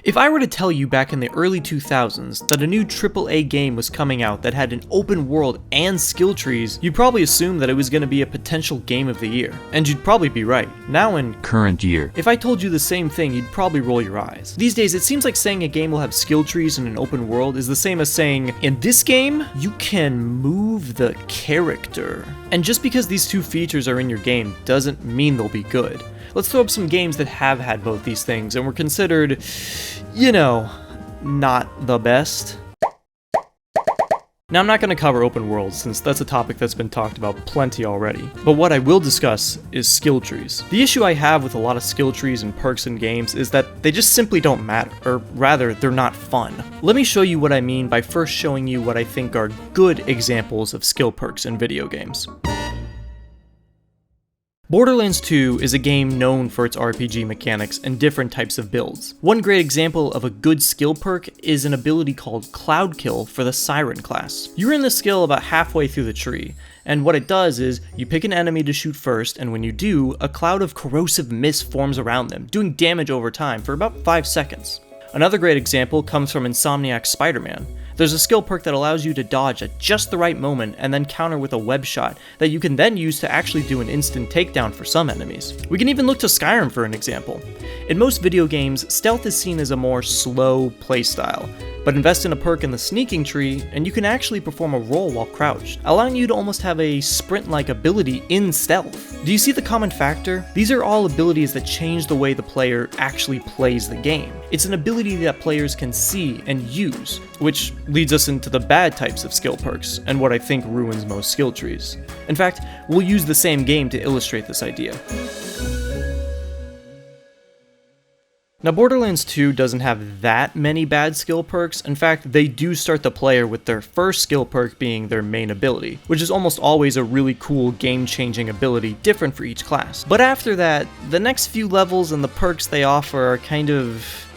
If I were to tell you back in the early 2000s that a new AAA game was coming out that had an open world and skill trees, you'd probably assume that it was going to be a potential game of the year. And you'd probably be right. Now in current year, if I told you the same thing, you'd probably roll your eyes. These days, it seems like saying a game will have skill trees in an open world is the same as saying, in this game, you can move the character. And just because these two features are in your game doesn't mean they'll be good. Let's throw up some games that have had both these things and were considered, you know, not the best. Now, I'm not going to cover open worlds, since that's a topic that's been talked about plenty already, but what I will discuss is skill trees. The issue I have with a lot of skill trees and perks in games is that they just simply don't matter, or rather, they're not fun. Let me show you what I mean by first showing you what I think are good examples of skill perks in video games. Borderlands 2 is a game known for its RPG mechanics and different types of builds. One great example of a good skill perk is an ability called Cloud Kill for the Siren class. You earn this skill about halfway through the tree, and what it does is you pick an enemy to shoot first, and when you do, a cloud of corrosive mist forms around them, doing damage over time for about 5 seconds. Another great example comes from Insomniac's Spider-Man. There's a skill perk that allows you to dodge at just the right moment and then counter with a web shot that you can then use to actually do an instant takedown for some enemies. We can even look to Skyrim for an example. In most video games, stealth is seen as a more slow playstyle, but invest in a perk in the sneaking tree and you can actually perform a roll while crouched, allowing you to almost have a sprint-like ability in stealth. Do you see the common factor? These are all abilities that change the way the player actually plays the game. It's an ability that players can see and use, which leads us into the bad types of skill perks, and what I think ruins most skill trees. In fact, we'll use the same game to illustrate this idea. Now, Borderlands 2 doesn't have that many bad skill perks. In fact, they do start the player with their first skill perk being their main ability, which is almost always a really cool game-changing ability different for each class. But after that, the next few levels and the perks they offer are kind of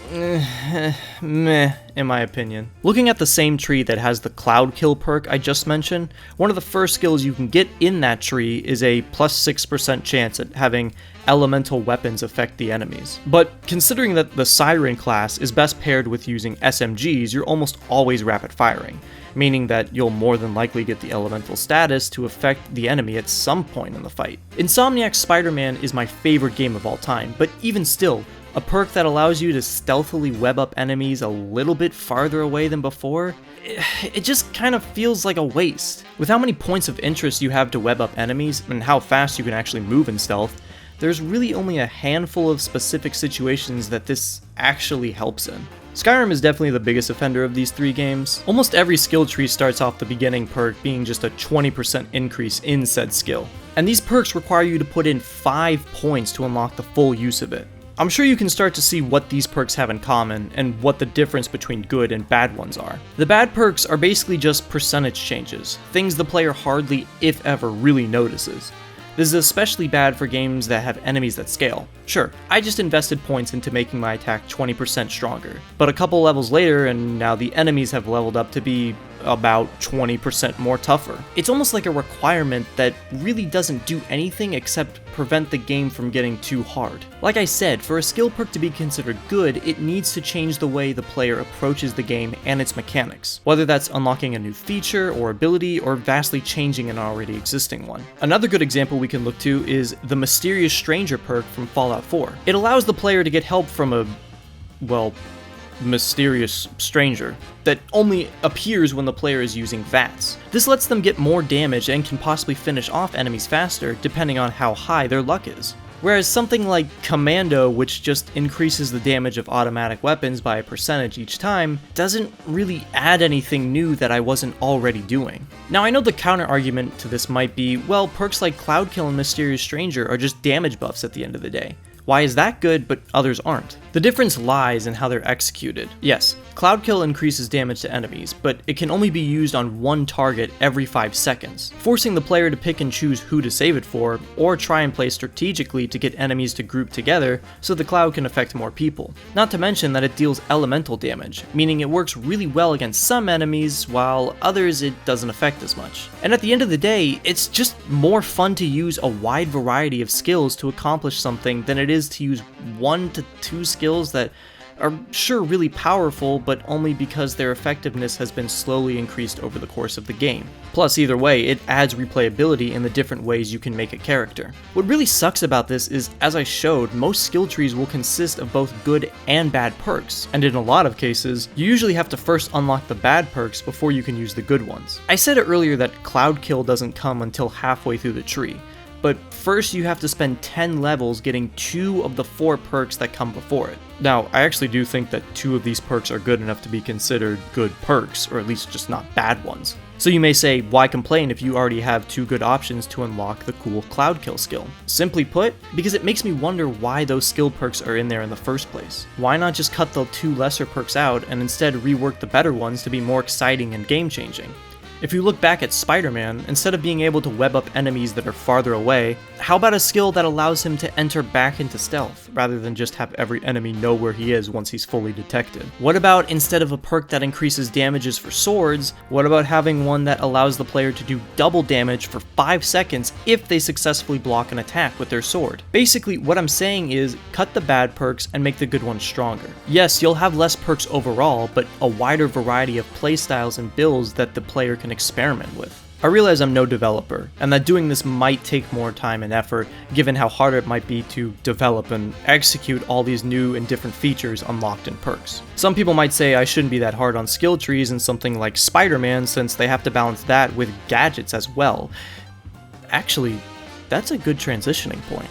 meh, in my opinion. Looking at the same tree that has the Cloud Kill perk I just mentioned, one of the first skills you can get in that tree is a plus 6% chance at having elemental weapons affect the enemies. But considering that the Siren class is best paired with using SMGs, you're almost always rapid firing, meaning that you'll more than likely get the elemental status to affect the enemy at some point in the fight. Insomniac's Spider-Man is my favorite game of all time, but even still, a perk that allows you to stealthily web up enemies a little bit farther away than before, it just kind of feels like a waste. With how many points of interest you have to web up enemies and how fast you can actually move in stealth, there's really only a handful of specific situations that this actually helps in. Skyrim is definitely the biggest offender of these three games. Almost every skill tree starts off the beginning perk being just a 20% increase in said skill. And these perks require you to put in 5 points to unlock the full use of it. I'm sure you can start to see what these perks have in common and what the difference between good and bad ones are. The bad perks are basically just percentage changes, things the player hardly, if ever, really notices. This is especially bad for games that have enemies that scale. Sure, I just invested points into making my attack 20% stronger, but a couple levels later and now the enemies have leveled up to be about 20% more tougher. It's almost like a requirement that really doesn't do anything except prevent the game from getting too hard. Like I said, for a skill perk to be considered good, it needs to change the way the player approaches the game and its mechanics, whether that's unlocking a new feature or ability or vastly changing an already existing one. Another good example we can look to is the Mysterious Stranger perk from Fallout 4. It allows the player to get help from a, well, mysterious stranger that only appears when the player is using VATS. This lets them get more damage and can possibly finish off enemies faster depending on how high their luck is. Whereas something like Commando, which just increases the damage of automatic weapons by a percentage each time, doesn't really add anything new that I wasn't already doing. Now, I know the counter argument to this might be, well, perks like Cloud Kill and Mysterious Stranger are just damage buffs at the end of the day. Why is that good, but others aren't? The difference lies in how they're executed. Yes, Cloud Kill increases damage to enemies, but it can only be used on one target every 5 seconds, forcing the player to pick and choose who to save it for, or try and play strategically to get enemies to group together so the cloud can affect more people. Not to mention that it deals elemental damage, meaning it works really well against some enemies, while others it doesn't affect as much. And at the end of the day, it's just more fun to use a wide variety of skills to accomplish something than it is to use 1 to 2 skills that are sure really powerful, but only because their effectiveness has been slowly increased over the course of the game. Plus, either way, it adds replayability in the different ways you can make a character. What really sucks about this is, as I showed, most skill trees will consist of both good and bad perks, and in a lot of cases, you usually have to first unlock the bad perks before you can use the good ones. I said it earlier that Cloud Kill doesn't come until halfway through the tree, but first you have to spend 10 levels getting 2 of the 4 perks that come before it. Now, I actually do think that 2 of these perks are good enough to be considered good perks, or at least just not bad ones. So you may say, why complain if you already have 2 good options to unlock the cool Cloud Kill skill? Simply put, because it makes me wonder why those skill perks are in there in the first place. Why not just cut the 2 lesser perks out and instead rework the better ones to be more exciting and game-changing? If you look back at Spider-Man, instead of being able to web up enemies that are farther away, how about a skill that allows him to enter back into stealth, rather than just have every enemy know where he is once he's fully detected? What about, instead of a perk that increases damages for swords, what about having one that allows the player to do double damage for 5 seconds if they successfully block an attack with their sword? Basically, what I'm saying is, cut the bad perks and make the good ones stronger. Yes, you'll have less perks overall, but a wider variety of playstyles and builds that the player can experiment with. I realize I'm no developer, and that doing this might take more time and effort, given how hard it might be to develop and execute all these new and different features unlocked in perks. Some people might say I shouldn't be that hard on skill trees in something like Spider-Man, since they have to balance that with gadgets as well. Actually, that's a good transitioning point.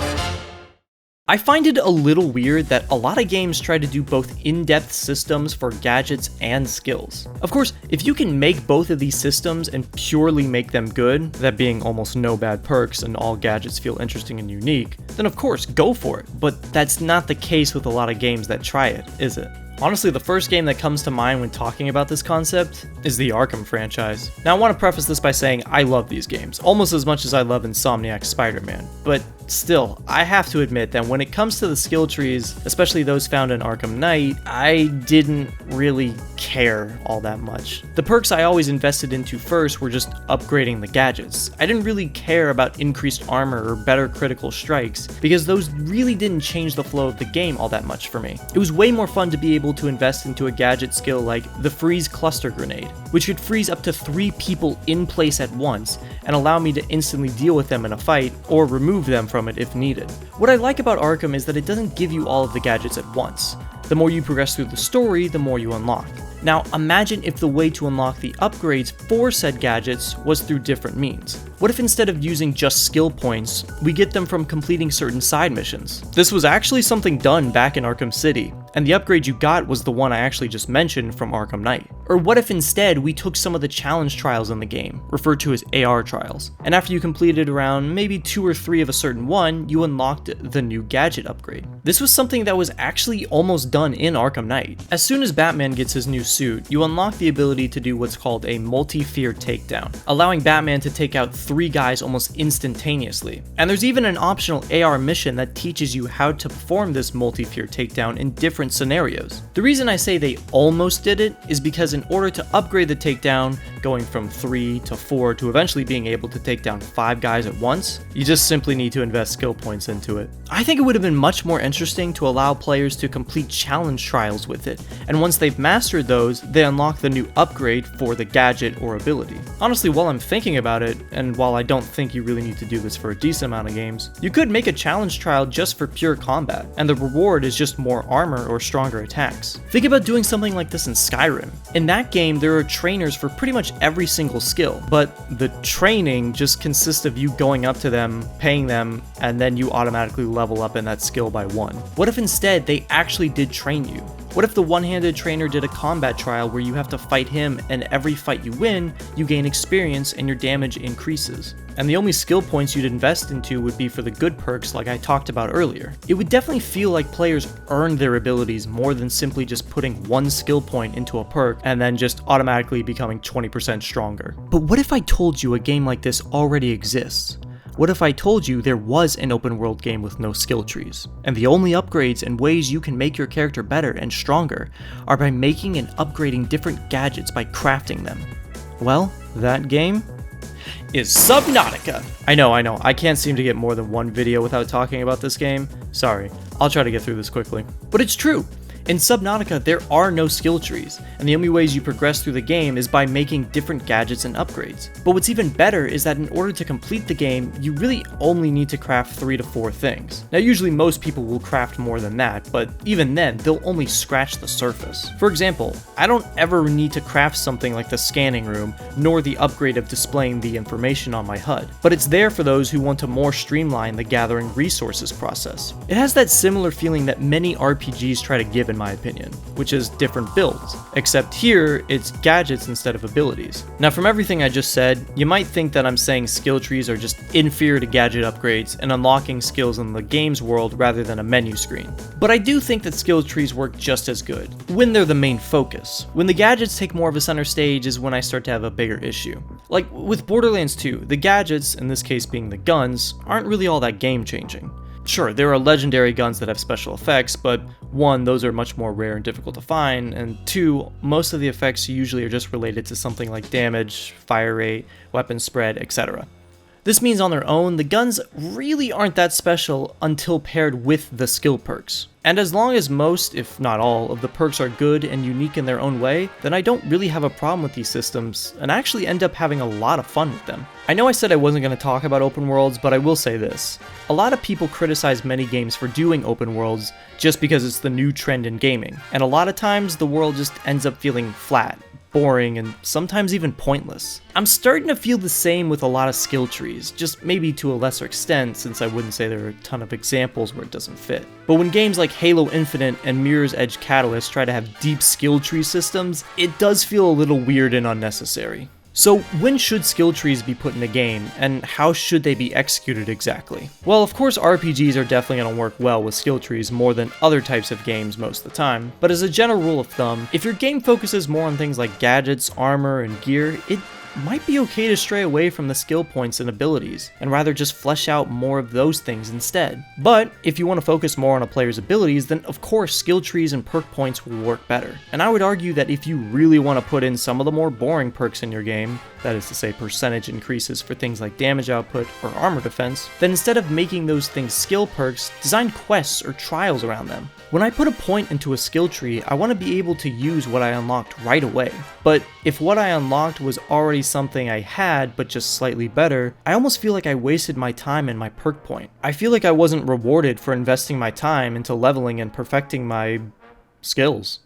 I find it a little weird that a lot of games try to do both in-depth systems for gadgets and skills. Of course, if you can make both of these systems and purely make them good, that being almost no bad perks and all gadgets feel interesting and unique, then of course, go for it. But that's not the case with a lot of games that try it, is it? Honestly, the first game that comes to mind when talking about this concept is the Arkham franchise. Now, I want to preface this by saying I love these games, almost as much as I love Insomniac's Spider-Man, but still, I have to admit that when it comes to the skill trees, especially those found in Arkham Knight, I didn't really care all that much. The perks I always invested into first were just upgrading the gadgets. I didn't really care about increased armor or better critical strikes, because those really didn't change the flow of the game all that much for me. It was way more fun to be able to invest into a gadget skill like the Freeze Cluster Grenade, which could freeze up to 3 people in place at once and allow me to instantly deal with them in a fight, or remove them from it if needed. What I like about Arkham is that it doesn't give you all of the gadgets at once. The more you progress through the story, the more you unlock. Now, imagine if the way to unlock the upgrades for said gadgets was through different means. What if instead of using just skill points, we get them from completing certain side missions? This was actually something done back in Arkham City, and the upgrade you got was the one I actually just mentioned from Arkham Knight. Or what if instead we took some of the challenge trials in the game, referred to as AR trials, and after you completed around maybe 2 or 3 of a certain one, you unlocked the new gadget upgrade. This was something that was actually almost done in Arkham Knight. As soon as Batman gets his new suit, you unlock the ability to do what's called a multi-fear takedown, allowing Batman to take out 3 guys almost instantaneously. And there's even an optional AR mission that teaches you how to perform this multi-fear takedown in different scenarios. The reason I say they almost did it is because in order to upgrade the takedown, going from 3 to 4 to eventually being able to take down 5 guys at once, you just simply need to invest skill points into it. I think it would have been much more interesting to allow players to complete challenge trials with it, and once they've mastered those, they unlock the new upgrade for the gadget or ability. Honestly, while I'm thinking about it, and while I don't think you really need to do this for a decent amount of games, you could make a challenge trial just for pure combat, and the reward is just more armor or stronger attacks. Think about doing something like this in Skyrim. In that game, there are trainers for pretty much every single skill, but the training just consists of you going up to them, paying them, and then you automatically level up in that skill by 1. What if instead they actually did train you? What if the one-handed trainer did a combat trial where you have to fight him, and every fight you win, you gain experience and your damage increases? And the only skill points you'd invest into would be for the good perks like I talked about earlier. It would definitely feel like players earned their abilities more than simply just putting 1 skill point into a perk and then just automatically becoming 20% stronger. But what if I told you a game like this already exists? What if I told you there was an open world game with no skill trees, and the only upgrades and ways you can make your character better and stronger are by making and upgrading different gadgets by crafting them? Well, that game is Subnautica. I know, I can't seem to get more than 1 video without talking about this game. Sorry, I'll try to get through this quickly. But it's true. In Subnautica, there are no skill trees, and the only ways you progress through the game is by making different gadgets and upgrades. But what's even better is that in order to complete the game, you really only need to craft 3 to 4 things. Now usually most people will craft more than that, but even then, they'll only scratch the surface. For example, I don't ever need to craft something like the scanning room, nor the upgrade of displaying the information on my HUD, but it's there for those who want to more streamline the gathering resources process. It has that similar feeling that many RPGs try to give in my opinion, which is different builds, except here it's gadgets instead of abilities. Now from everything I just said, you might think that I'm saying skill trees are just inferior to gadget upgrades and unlocking skills in the game's world rather than a menu screen. But I do think that skill trees work just as good, when they're the main focus. When the gadgets take more of a center stage is when I start to have a bigger issue. Like with Borderlands 2, the gadgets, in this case being the guns, aren't really all that game changing. Sure, there are legendary guns that have special effects, but 1, those are much more rare and difficult to find, and 2, most of the effects usually are just related to something like damage, fire rate, weapon spread, etc. This means on their own, the guns really aren't that special until paired with the skill perks. And as long as most, if not all, of the perks are good and unique in their own way, then I don't really have a problem with these systems, and I actually end up having a lot of fun with them. I know I said I wasn't going to talk about open worlds, but I will say this. A lot of people criticize many games for doing open worlds just because it's the new trend in gaming, and a lot of times the world just ends up feeling flat, boring, and sometimes even pointless. I'm starting to feel the same with a lot of skill trees, just maybe to a lesser extent since I wouldn't say there are a ton of examples where it doesn't fit. But when games like Halo Infinite and Mirror's Edge Catalyst try to have deep skill tree systems, it does feel a little weird and unnecessary. So when should skill trees be put in a game, and how should they be executed exactly? Well, of course RPGs are definitely going to work well with skill trees more than other types of games most of the time, but as a general rule of thumb, if your game focuses more on things like gadgets, armor, and gear, it might be okay to stray away from the skill points and abilities, and rather just flesh out more of those things instead. But if you want to focus more on a player's abilities, then of course skill trees and perk points will work better. And I would argue that if you really want to put in some of the more boring perks in your game, that is to say percentage increases for things like damage output or armor defense, then instead of making those things skill perks, design quests or trials around them. When I put a point into a skill tree, I want to be able to use what I unlocked right away. But if what I unlocked was already something I had, but just slightly better, I almost feel like I wasted my time and my perk point. I feel like I wasn't rewarded for investing my time into leveling and perfecting my skills.